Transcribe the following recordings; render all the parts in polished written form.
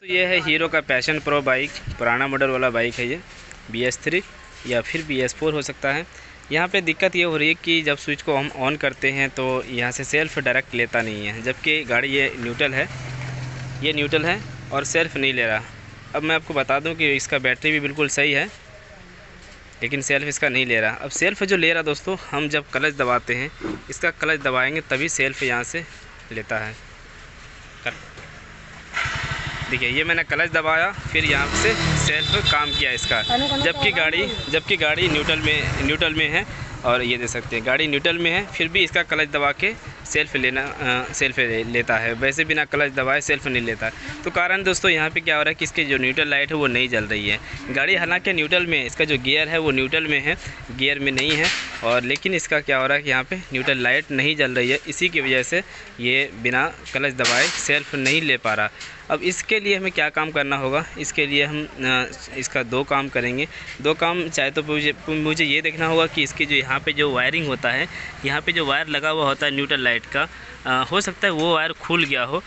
तो ये है हीरो का पैशन प्रो बाइक, पुराना मॉडल वाला बाइक है ये। BS3 या फिर BS4 हो सकता है। यहाँ पे दिक्कत ये हो रही है कि जब स्विच को हम ऑन करते हैं तो यहाँ से सेल्फ डायरेक्ट लेता नहीं है, जबकि गाड़ी ये न्यूट्रल है और सेल्फ नहीं ले रहा। अब मैं आपको बता दूं कि इसका बैटरी भी बिल्कुल सही है, लेकिन सेल्फ इसका नहीं ले रहा। अब सेल्फ जो ले रहा दोस्तों, हम जब क्लच दबाते हैं, इसका क्लच दबाएंगे तभी सेल्फ यहाँ से लेता है। देखिए ये मैंने क्लच दबाया, फिर यहाँ से सेल्फ काम किया इसका, जबकि गाड़ी न्यूट्रल में है। और ये देख सकते हैं गाड़ी न्यूट्रल में है, फिर भी इसका क्लच दबा के सेल्फ लेता है। वैसे बिना क्लच दबाए सेल्फ नहीं लेता। तो कारण दोस्तों यहाँ पे क्या हो रहा है कि इसकी जो न्यूट्रल लाइट है वो नहीं जल रही है। गाड़ी हालांकि न्यूट्रल में है, इसका जो गियर है वो न्यूट्रल में है, गियर में नहीं है। और लेकिन इसका क्या हो रहा है कि यहाँ पे न्यूट्रल लाइट नहीं जल रही है, इसी की वजह से ये बिना क्लच दबाए सेल्फ नहीं ले पा रहा। अब इसके लिए हमें क्या काम करना होगा? इसके लिए हम इसका दो काम करेंगे। दो काम चाहे तो मुझे ये देखना होगा कि इसकी जो यहाँ पे जो वायरिंग होता है, यहाँ पे जो वायर लगा हुआ होता है न्यूट्रल लाइट का, हो सकता है वो वायर खुल गया हो,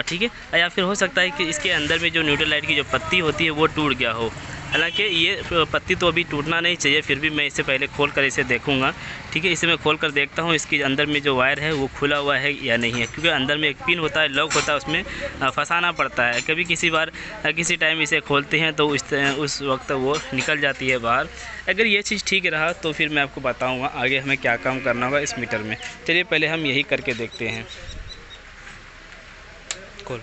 ठीक है। या फिर हो सकता है कि इसके अंदर में जो न्यूट्रल लाइट की जो पत्ती होती है वो टूट गया हो। हालांकि ये पत्ती तो अभी टूटना नहीं चाहिए, फिर भी मैं इसे पहले खोल कर इसे देखूंगा, ठीक है। इसे मैं खोल कर देखता हूँ इसके अंदर में जो वायर है वो खुला हुआ है या नहीं है, क्योंकि अंदर में एक पिन होता है, लॉक होता है, उसमें फंसाना पड़ता है। कभी किसी टाइम इसे खोलते हैं तो उस वक्त वो निकल जाती है बाहर। अगर ये चीज़ ठीक रहा तो फिर मैं आपको बताऊँगा आगे हमें क्या काम करना होगा इस मीटर में। चलिए पहले हम यही करके देखते हैं। खोल।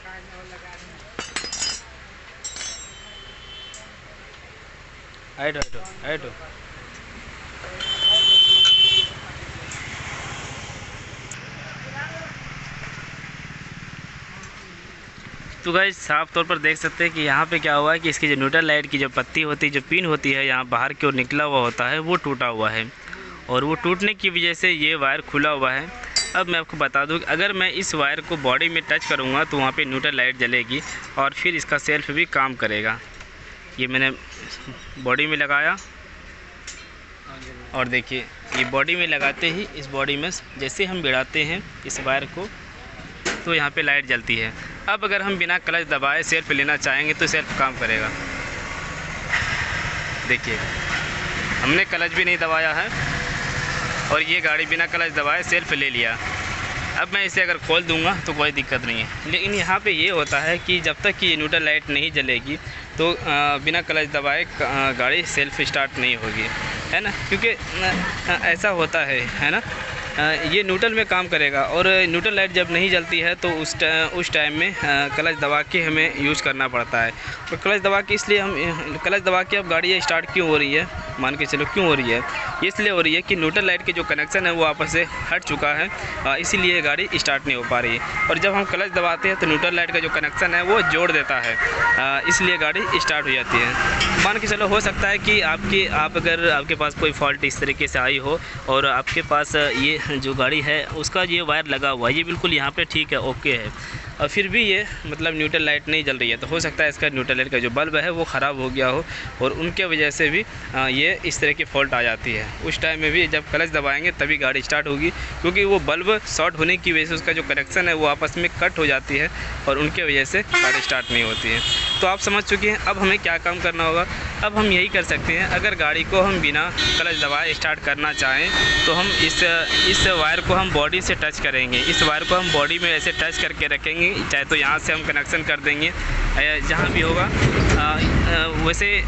ऐड तो गाइस साफ तौर पर देख सकते हैं कि यहाँ पे क्या हुआ है कि इसकी जो न्यूट्रल लाइट की जो पत्ती होती है, जो पिन होती है, यहाँ बाहर की ओर निकला हुआ होता है, वो टूटा हुआ है। और वो टूटने की वजह से ये वायर खुला हुआ है। अब मैं आपको बता दूं कि अगर मैं इस वायर को बॉडी में टच करूँगा तो वहाँ पे न्यूट्रल लाइट जलेगी और फिर इसका सेल्फ भी काम करेगा। ये मैंने बॉडी में लगाया और देखिए ये बॉडी में लगाते ही इस बॉडी में जैसे हम भिड़ाते हैं इस वायर को तो यहाँ पे लाइट जलती है। अब अगर हम बिना क्लच दबाए सेल्फ लेना चाहेंगे तो सेल्फ काम करेगा। देखिए हमने क्लच भी नहीं दबाया है और ये गाड़ी बिना क्लच दबाए सेल्फ ले लिया। अब मैं इसे अगर खोल दूंगा तो कोई दिक्कत नहीं है, लेकिन यहाँ पे ये होता है कि जब तक कि ये न्यूट्रल लाइट नहीं जलेगी तो बिना क्लच दबाए गाड़ी सेल्फ स्टार्ट नहीं होगी, है ना। क्योंकि ऐसा होता है ना। ये न्यूट्रल में काम करेगा और न्यूट्रल लाइट जब नहीं जलती है तो उस टाइम में क्लच दबा के हमें यूज़ करना पड़ता है। तो क्लच दबा के इसलिए हम क्लच दबा के अब गाड़ी ये स्टार्ट क्यों हो रही है, मान के चलो क्यों हो रही है, ये इसलिए हो रही है कि न्यूट्रल लाइट के जो कनेक्शन है वो आपस से हट चुका है, इसीलिए गाड़ी स्टार्ट नहीं हो पा रही है। और जब हम क्लच दबाते हैं तो न्यूट्रल लाइट का जो कनेक्शन है वो जोड़ देता है, इसलिए गाड़ी स्टार्ट हो जाती है। मान के चलो हो सकता है कि अगर आपके पास कोई फॉल्ट इस तरीके से आई हो और आपके पास ये जो गाड़ी है उसका ये वायर लगा हुआ है, ये बिल्कुल यहाँ पे ठीक है, ओके है, और फिर भी ये मतलब न्यूट्रल लाइट नहीं जल रही है, तो हो सकता है इसका न्यूट्रल लाइट का जो बल्ब है वो ख़राब हो गया हो और उनके वजह से भी ये इस तरह की फॉल्ट आ जाती है। उस टाइम में भी जब क्लच दबाएंगे तभी गाड़ी स्टार्ट होगी, क्योंकि वो बल्ब शॉर्ट होने की वजह से उसका जो कनेक्शन है वो आपस में कट हो जाती है और उनके वजह से गाड़ी स्टार्ट नहीं होती है। तो आप समझ चुके हैं। अब हमें क्या काम करना होगा? अब हम यही कर सकते हैं, अगर गाड़ी को हम बिना क्लच दबाए स्टार्ट करना चाहें तो हम इस वायर को हम बॉडी से टच करेंगे। इस वायर को हम बॉडी में ऐसे टच करके रखेंगे, चाहे तो यहाँ से हम कनेक्शन कर देंगे, जहाँ भी होगा वैसे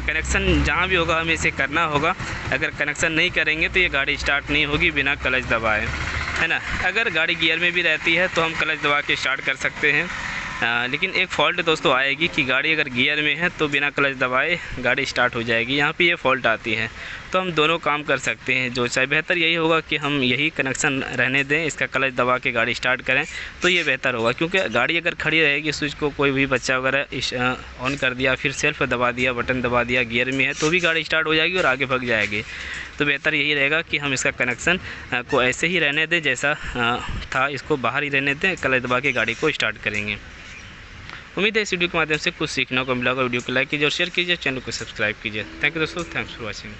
कनेक्शन जहाँ भी होगा हमें इसे करना होगा। अगर कनेक्शन नहीं करेंगे तो ये गाड़ी स्टार्ट नहीं होगी बिना क्लच दबाए, है ना। अगर गाड़ी गियर में भी रहती है तो हम क्लच दबा के स्टार्ट कर सकते हैं, लेकिन एक फ़ॉल्ट दोस्तों आएगी कि गाड़ी अगर गियर में है तो बिना क्लच दबाए गाड़ी स्टार्ट हो जाएगी, यहाँ पे ये फ़ॉल्ट आती है। तो हम दोनों काम कर सकते हैं, जो चाहे बेहतर यही होगा कि हम यही कनेक्शन रहने दें, इसका क्लच दबा के गाड़ी स्टार्ट करें तो ये बेहतर होगा। क्योंकि गाड़ी अगर खड़ी रहेगी, स्विच को कोई भी बच्चा वगैरह ऑन कर दिया, फिर सेल्फ दबा दिया, बटन दबा दिया, गियर में है तो भी गाड़ी स्टार्ट हो जाएगी और आगे भाग जाएगी। तो बेहतर यही रहेगा कि हम इसका कनेक्शन को ऐसे ही रहने दें जैसा था, इसको बाहर ही रहने दें, क्लच दबा के गाड़ी को स्टार्ट करेंगे। उम्मीद है इस वीडियो के माध्यम से कुछ सीखने को मिला होगा। वीडियो को लाइक कीजिए और शेयर कीजिए, चैनल को सब्सक्राइब कीजिए। थैंक यू दोस्तों, थैंक्स फॉर वॉचिंग।